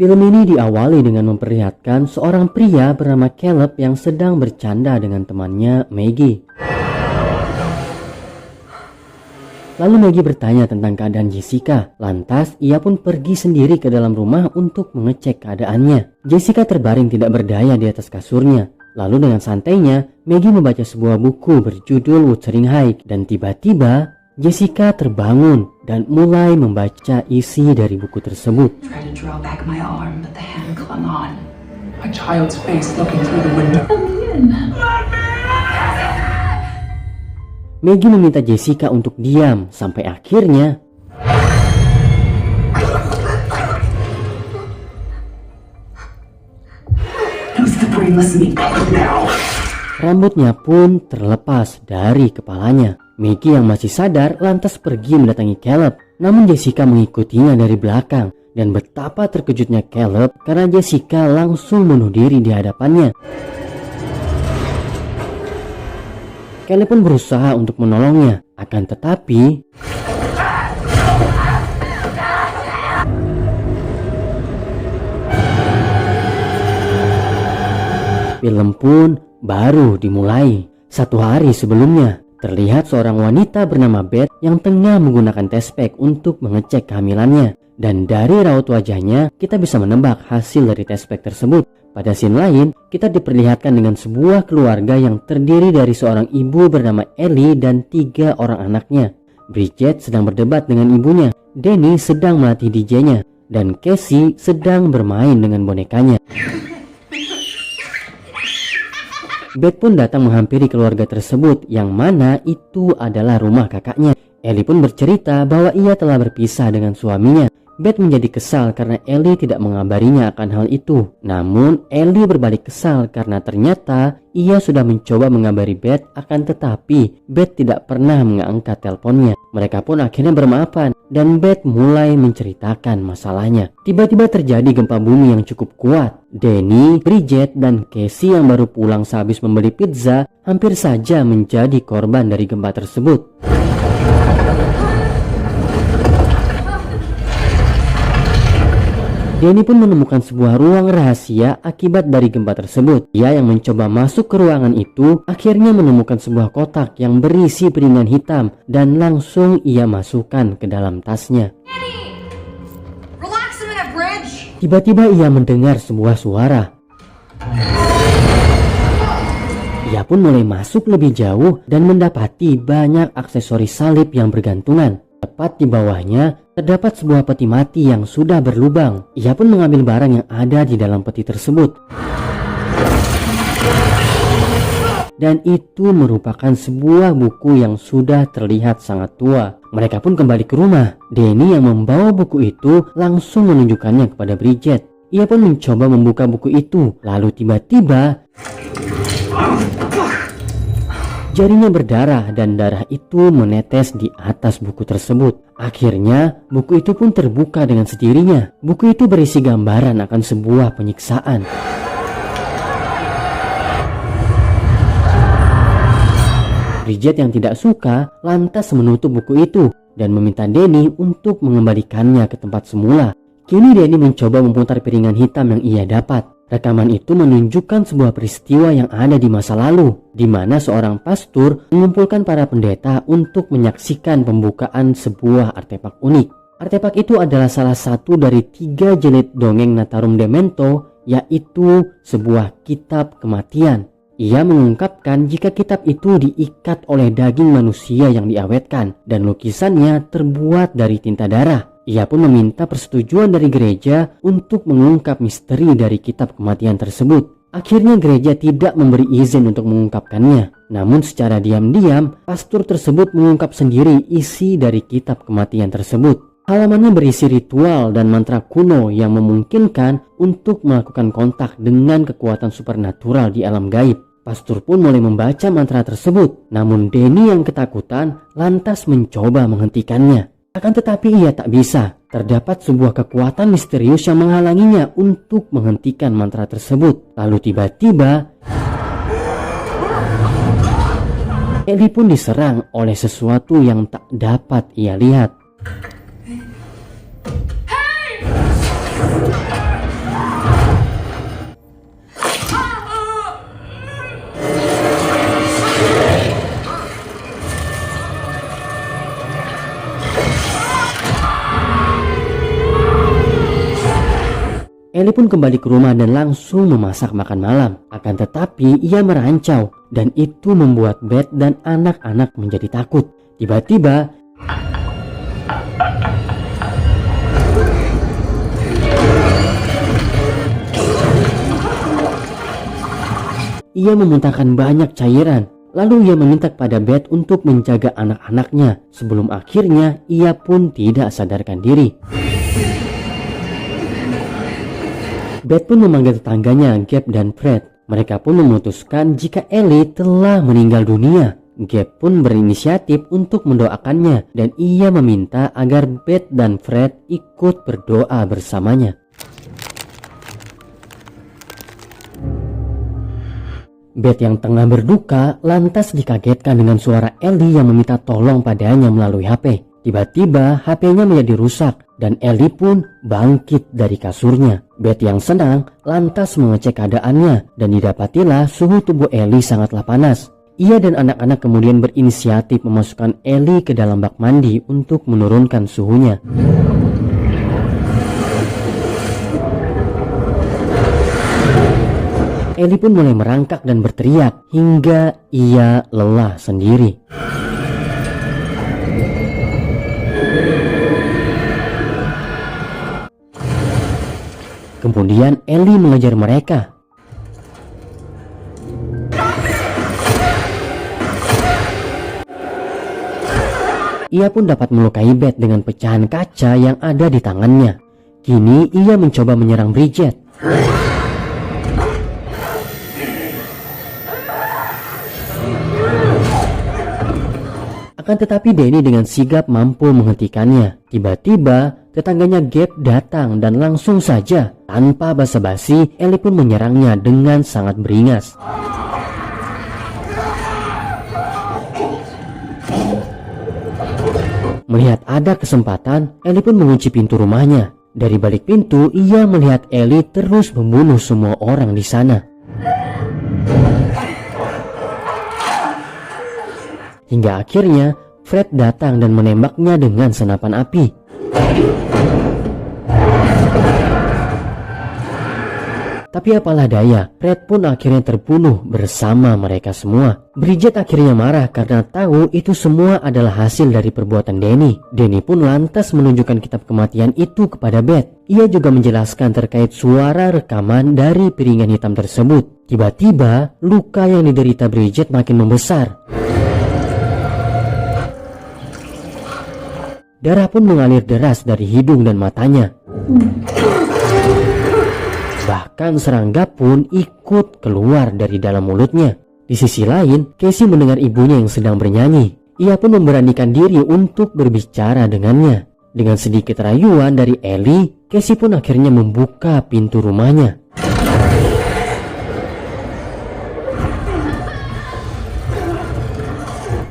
Film ini diawali dengan memperlihatkan seorang pria bernama Caleb yang sedang bercanda dengan temannya Maggie. Lalu Maggie bertanya tentang keadaan Jessica. Lantas ia pun pergi sendiri ke dalam rumah untuk mengecek keadaannya. Jessica terbaring tidak berdaya di atas kasurnya. Lalu dengan santainya Maggie membaca sebuah buku berjudul Wuthering Heights. Dan tiba-tiba Jessica terbangun dan mulai membaca isi dari buku tersebut. Maggie meminta Jessica untuk diam sampai akhirnya rambutnya pun terlepas dari kepalanya. Maggie yang masih sadar lantas pergi mendatangi Caleb. Namun Jessica mengikutinya dari belakang. Dan betapa terkejutnya Caleb karena Jessica langsung bunuh diri di hadapannya. Caleb pun berusaha untuk menolongnya, akan tetapi film pun baru dimulai. 1 hari sebelumnya, terlihat seorang wanita bernama Beth yang tengah menggunakan test pack untuk mengecek kehamilannya. Dan dari raut wajahnya, kita bisa menebak hasil dari test pack tersebut. Pada scene lain, kita diperlihatkan dengan sebuah keluarga yang terdiri dari seorang ibu bernama Ellie dan 3 orang anaknya. Bridget sedang berdebat dengan ibunya, Danny sedang melatih DJ-nya, dan Casey sedang bermain dengan bonekanya. Beth pun datang menghampiri keluarga tersebut, yang mana itu adalah rumah kakaknya. Ellie pun bercerita bahwa ia telah berpisah dengan suaminya. Beth menjadi kesal karena Ellie tidak mengabarinya akan hal itu. Namun Ellie berbalik kesal karena ternyata ia sudah mencoba mengabari Beth, akan tetapi Beth tidak pernah mengangkat teleponnya. Mereka pun akhirnya bermaafan dan Beth mulai menceritakan masalahnya. Tiba-tiba terjadi gempa bumi yang cukup kuat. Danny, Bridget, dan Casey yang baru pulang sehabis membeli pizza hampir saja menjadi korban dari gempa tersebut. Danny pun menemukan sebuah ruang rahasia akibat dari gempa tersebut. Ia yang mencoba masuk ke ruangan itu akhirnya menemukan sebuah kotak yang berisi piringan hitam dan langsung ia masukkan ke dalam tasnya. Tiba-tiba ia mendengar sebuah suara. Ia pun mulai masuk lebih jauh dan mendapati banyak aksesoris salib yang bergantungan. Tepat di bawahnya terdapat sebuah peti mati yang sudah berlubang. Ia pun mengambil barang yang ada di dalam peti tersebut. Dan itu merupakan sebuah buku yang sudah terlihat sangat tua. Mereka pun kembali ke rumah. Danny yang membawa buku itu langsung menunjukkannya kepada Bridget. Ia pun mencoba membuka buku itu. Lalu tiba-tiba jarinya berdarah dan darah itu menetes di atas buku tersebut. Akhirnya buku itu pun terbuka dengan sendirinya. Buku itu berisi gambaran akan sebuah penyiksaan. Bridget yang tidak suka lantas menutup buku itu dan meminta Danny untuk mengembalikannya ke tempat semula. Kini Danny mencoba memutar piringan hitam yang ia dapat. Rekaman itu menunjukkan sebuah peristiwa yang ada di masa lalu, di mana seorang pastor mengumpulkan para pendeta untuk menyaksikan pembukaan sebuah artefak unik. Artefak itu adalah salah satu dari 3 jilid dongeng Natarum Demento, yaitu sebuah kitab kematian. Ia mengungkapkan jika kitab itu diikat oleh daging manusia yang diawetkan dan lukisannya terbuat dari tinta darah. Ia pun meminta persetujuan dari gereja untuk mengungkap misteri dari kitab kematian tersebut. Akhirnya gereja tidak memberi izin untuk mengungkapkannya. Namun secara diam-diam, pastor tersebut mengungkap sendiri isi dari kitab kematian tersebut. Halamannya berisi ritual dan mantra kuno yang memungkinkan untuk melakukan kontak dengan kekuatan supernatural di alam gaib. Pastor pun mulai membaca mantra tersebut. Namun Danny yang ketakutan lantas mencoba menghentikannya. Akan tetapi ia tak bisa. Terdapat sebuah kekuatan misterius yang menghalanginya untuk menghentikan mantra tersebut. Lalu tiba-tiba Ellie pun diserang oleh sesuatu yang tak dapat ia lihat. Ellie pun kembali ke rumah dan langsung memasak makan malam. Akan tetapi ia merancau dan itu membuat Beth dan anak-anak menjadi takut. Tiba-tiba ia memuntahkan banyak cairan. Lalu ia meminta kepada Beth untuk menjaga anak-anaknya. Sebelum akhirnya ia pun tidak sadarkan diri. Beth pun memanggil tetangganya Gabe dan Fred. Mereka pun memutuskan jika Ellie telah meninggal dunia. Gabe pun berinisiatif untuk mendoakannya dan ia meminta agar Beth dan Fred ikut berdoa bersamanya. Beth yang tengah berduka lantas dikagetkan dengan suara Ellie yang meminta tolong padanya melalui HP. Tiba-tiba HP-nya menjadi rusak dan Ellie pun bangkit dari kasurnya. Beth yang senang lantas mengecek keadaannya dan didapatilah suhu tubuh Ellie sangatlah panas. Ia dan anak-anak kemudian berinisiatif memasukkan Ellie ke dalam bak mandi untuk menurunkan suhunya. Ellie pun mulai merangkak dan berteriak hingga ia lelah sendiri. Kemudian Ellie mengejar mereka. Ia pun dapat melukai Beth dengan pecahan kaca yang ada di tangannya. Kini ia mencoba menyerang Bridget. Akan tetapi Danny dengan sigap mampu menghentikannya. Tiba-tiba tetangganya Gabe datang dan langsung saja tanpa basa-basi Ellie pun menyerangnya dengan sangat beringas. Melihat ada kesempatan, Ellie pun mengunci pintu rumahnya. Dari balik pintu ia melihat Ellie terus membunuh semua orang di sana. Hingga akhirnya Fred datang dan menembaknya dengan senapan api. Tapi apalah daya, Fred pun akhirnya terbunuh bersama mereka semua. Bridget akhirnya marah karena tahu itu semua adalah hasil dari perbuatan Danny. Danny pun lantas menunjukkan kitab kematian itu kepada Beth. Ia juga menjelaskan terkait suara rekaman dari piringan hitam tersebut. Tiba-tiba luka yang diderita Bridget makin membesar. Darah pun mengalir deras dari hidung dan matanya. Bahkan serangga pun ikut keluar dari dalam mulutnya. Di sisi lain, Casey mendengar ibunya yang sedang bernyanyi. Ia pun memberanikan diri untuk berbicara dengannya. Dengan sedikit rayuan dari Ellie, Casey pun akhirnya membuka pintu rumahnya.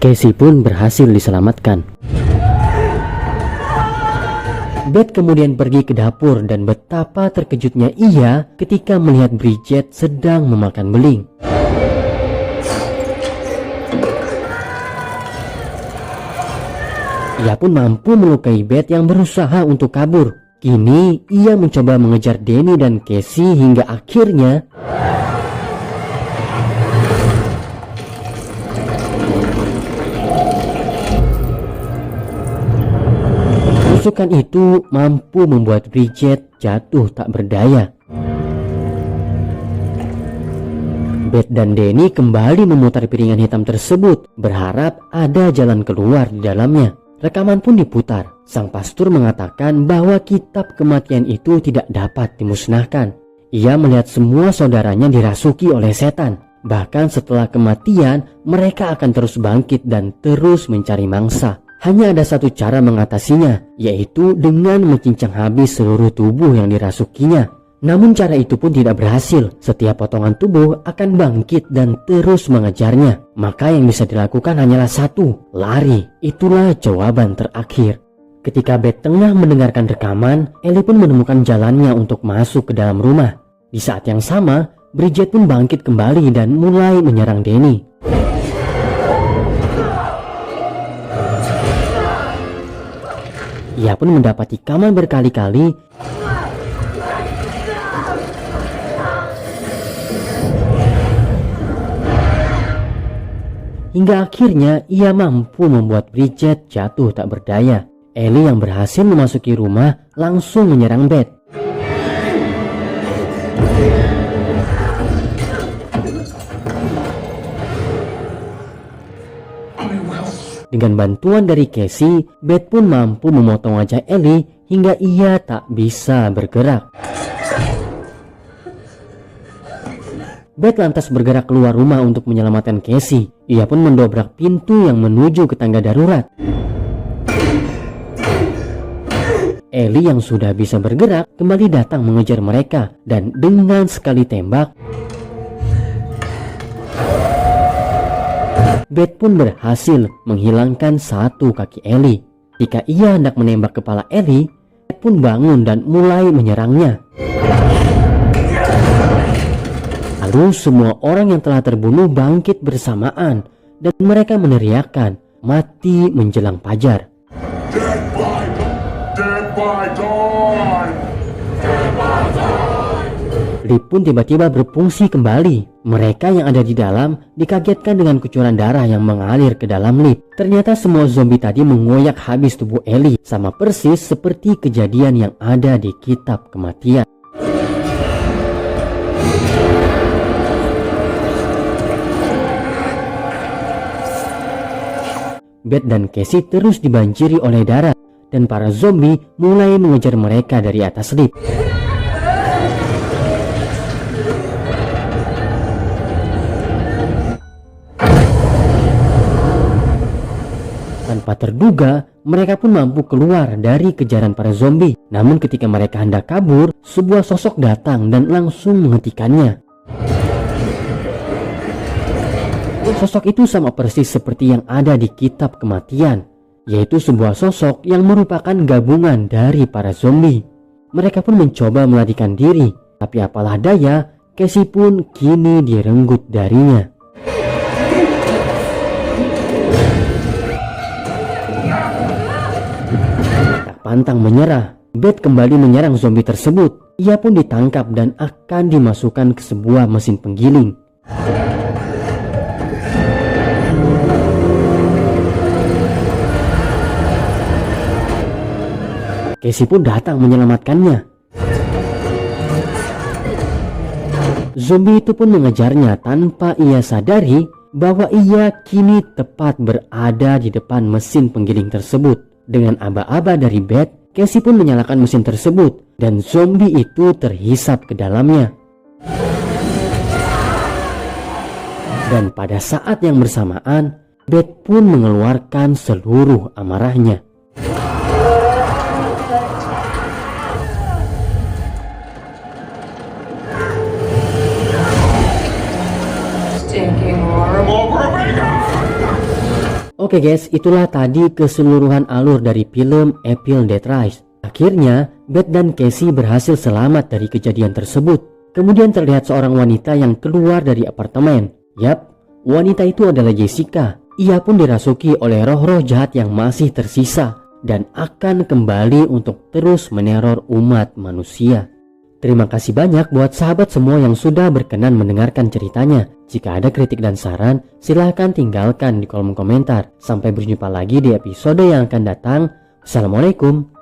Casey pun berhasil diselamatkan. Beth kemudian pergi ke dapur dan betapa terkejutnya ia ketika melihat Bridget sedang memakan beling. Ia pun mampu melukai Beth yang berusaha untuk kabur. Kini ia mencoba mengejar Danny dan Casey hingga akhirnya tusukan itu mampu membuat Bridget jatuh tak berdaya. Beth dan Danny kembali memutar piringan hitam tersebut, berharap ada jalan keluar di dalamnya. Rekaman pun diputar. Sang pastor mengatakan bahwa kitab kematian itu tidak dapat dimusnahkan. Ia melihat semua saudaranya dirasuki oleh setan. Bahkan setelah kematian, mereka akan terus bangkit dan terus mencari mangsa. Hanya ada satu cara mengatasinya, yaitu dengan mencincang habis seluruh tubuh yang dirasukinya. Namun cara itu pun tidak berhasil. Setiap potongan tubuh akan bangkit dan terus mengejarnya. Maka yang bisa dilakukan hanyalah satu, lari. Itulah jawaban terakhir. Ketika Beth tengah mendengarkan rekaman, Ellie pun menemukan jalannya untuk masuk ke dalam rumah. Di saat yang sama, Bridget pun bangkit kembali dan mulai menyerang Danny. Ia pun mendapati kaman berkali-kali hingga akhirnya ia mampu membuat Bridget jatuh tak berdaya. Ellie yang berhasil memasuki rumah langsung menyerang Beth. Dengan bantuan dari Casey, Beth pun mampu memotong wajah Ellie hingga ia tak bisa bergerak. Beth lantas bergerak keluar rumah untuk menyelamatkan Casey. Ia pun mendobrak pintu yang menuju ke tangga darurat. Ellie yang sudah bisa bergerak kembali datang mengejar mereka dan dengan sekali tembak, Beth pun berhasil menghilangkan satu kaki Ellie. Jika ia hendak menembak kepala Ellie, Beth pun bangun dan mulai menyerangnya. Lalu semua orang yang telah terbunuh bangkit bersamaan dan mereka meneriakkan, "Mati menjelang fajar." Dead by dawn! Dead by dawn! Lift pun tiba-tiba berfungsi kembali. Mereka yang ada di dalam dikagetkan dengan kucuran darah yang mengalir ke dalam lift. Ternyata semua zombie tadi mengoyak habis tubuh Ellie, sama persis seperti kejadian yang ada di kitab kematian. Beth dan Casey terus dibanjiri oleh darah dan para zombie mulai mengejar mereka dari atas lift. Tanpa terduga, mereka pun mampu keluar dari kejaran para zombie. Namun ketika mereka hendak kabur, sebuah sosok datang dan langsung menghentikannya. Sosok itu sama persis seperti yang ada di kitab kematian, yaitu sebuah sosok yang merupakan gabungan dari para zombie. Mereka pun mencoba melarikan diri, tapi apalah daya, Casey pun kini direnggut darinya. Tak pantang menyerah, Beth kembali menyerang zombie tersebut. Ia pun ditangkap dan akan dimasukkan ke sebuah mesin penggiling. Casey pun datang menyelamatkannya. Zombie itu pun mengejarnya tanpa ia sadari bahwa ia kini tepat berada di depan mesin penggiling tersebut. Dengan aba-aba dari Beth, Casey pun menyalakan mesin tersebut dan zombie itu terhisap ke dalamnya. Dan pada saat yang bersamaan, Beth pun mengeluarkan seluruh amarahnya. Oke guys, itulah tadi keseluruhan alur dari film Evil Dead Rise. Akhirnya, Beth dan Casey berhasil selamat dari kejadian tersebut. Kemudian terlihat seorang wanita yang keluar dari apartemen. Yap, wanita itu adalah Jessica. Ia pun dirasuki oleh roh-roh jahat yang masih tersisa dan akan kembali untuk terus meneror umat manusia. Terima kasih banyak buat sahabat semua yang sudah berkenan mendengarkan ceritanya. Jika ada kritik dan saran, silahkan tinggalkan di kolom komentar. Sampai berjumpa lagi di episode yang akan datang. Assalamualaikum.